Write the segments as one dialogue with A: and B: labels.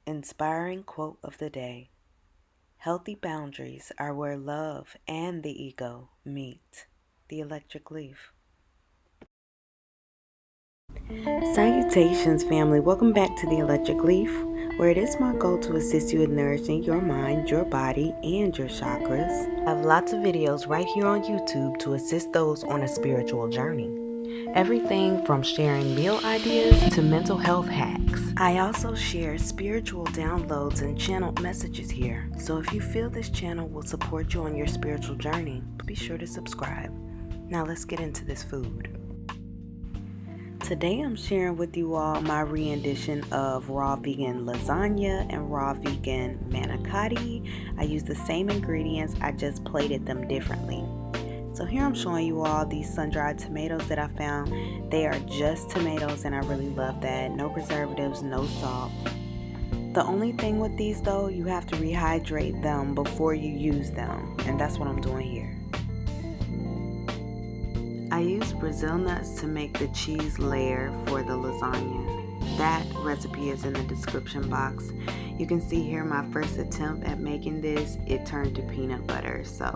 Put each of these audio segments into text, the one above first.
A: Inspiring quote of the day. Healthy boundaries are where love and the ego meet. The Electric Leaf. Salutations, family. Welcome back to the Electric Leaf, where it is my goal to assist you in nourishing your mind, your body, and your chakras. I have lots of videos right here on YouTube to assist those on a spiritual journey. Everything from sharing meal ideas to mental health hacks. I also share spiritual downloads and channeled messages here. So if you feel this channel will support you on your spiritual journey, be sure to subscribe. Now let's get into this food. Today I'm sharing with you all my rendition of raw vegan lasagna and raw vegan manicotti. I use the same ingredients, I just plated them differently. So here I'm showing you all these sun-dried tomatoes that I found. They are just tomatoes and I really love that. No preservatives, no salt. The only thing with these though, you have to rehydrate them before you use them. And that's what I'm doing here. I use Brazil nuts to make the cheese layer for the lasagna. That recipe is in the description box. You can see here my first attempt at making this, it turned to peanut butter, so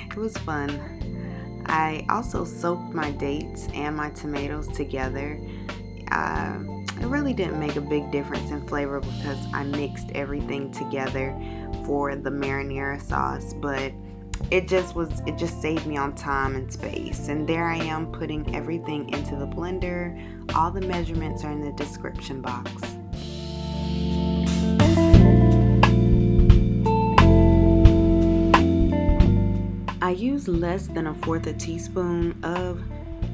A: it was fun. I also soaked my dates and my tomatoes together. It really didn't make a big difference in flavor because I mixed everything together for the marinara sauce, but it just saved me on time and space. And there I am putting everything into the blender. All the measurements are in the description box. I use less than 1/4 teaspoon of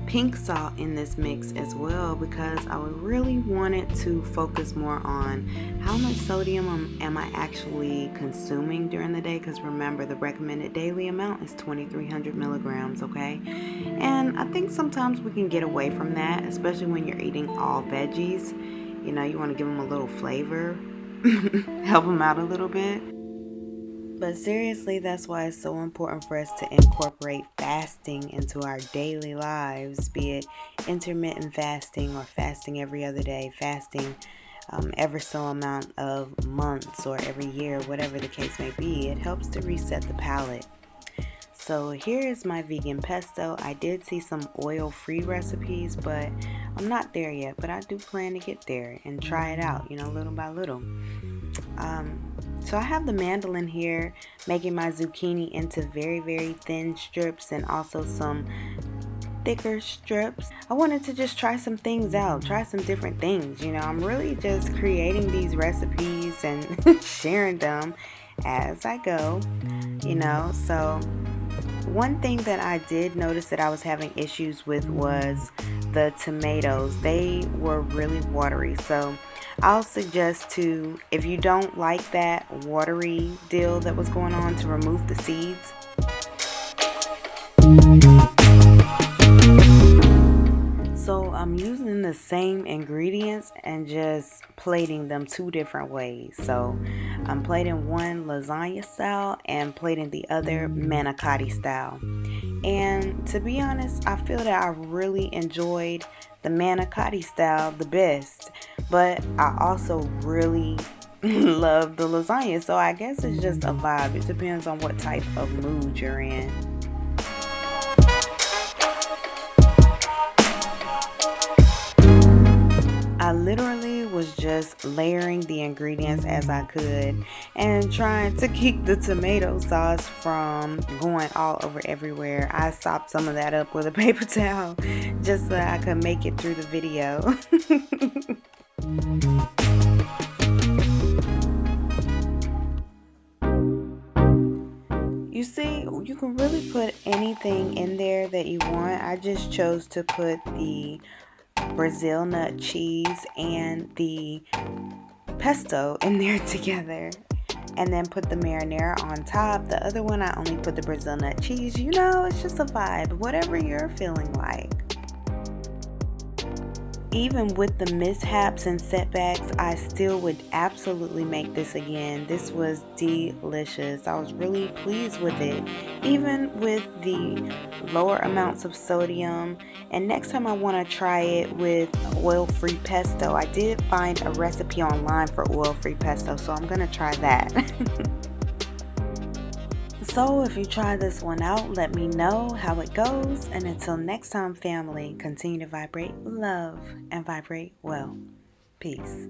A: pink salt in this mix as well because I would really wanted to focus more on how much sodium am I actually consuming during the day, because remember the recommended daily amount is 2,300 milligrams, okay? And I think sometimes we can get away from that, especially when you're eating all veggies. You know, you want to give them a little flavor, help them out a little bit. But seriously, that's why it's so important for us to incorporate fasting into our daily lives, be it intermittent fasting or fasting every other day, fasting ever so amount of months or every year, whatever the case may be. It helps to reset the palate. So here is my vegan pesto. I did see some oil-free recipes, but I'm not there yet. But I do plan to get there and try it out, little by little. So I have the mandolin here, making my zucchini into very, very thin strips and also some thicker strips. I wanted to just try some things out, try some different things. I'm really just creating these recipes and sharing them as I go, So one thing that I did notice that I was having issues with was the tomatoes. They were really watery, so I'll suggest to, if you don't like that watery deal that was going on, to remove the seeds. So I'm using the same ingredients and just plating them two different ways. So I'm plating one lasagna style and plating the other manicotti style. And to be honest, I feel that I really enjoyed the manicotti style the best, but I also really love the lasagna. So I guess it's just a vibe. It depends on what type of mood you're in. I literally was just layering the ingredients as I could and trying to keep the tomato sauce from going all over everywhere. I sopped some of that up with a paper towel just so I could make it through the video. You see, you can really put anything in there that you want. I just chose to put the Brazil nut cheese and the pesto in there together, and then put the marinara on top. The other one, I only put the Brazil nut cheese. It's just a vibe, whatever you're feeling like. even with the mishaps and setbacks, I still would absolutely make this again. This was delicious. I was really pleased with it, even with the lower amounts of sodium. And next time I want to try it with oil-free pesto. I did find a recipe online for oil-free pesto, so I'm going to try that. So if you try this one out, let me know how it goes. And until next time, family, continue to vibrate love and vibrate well. Peace.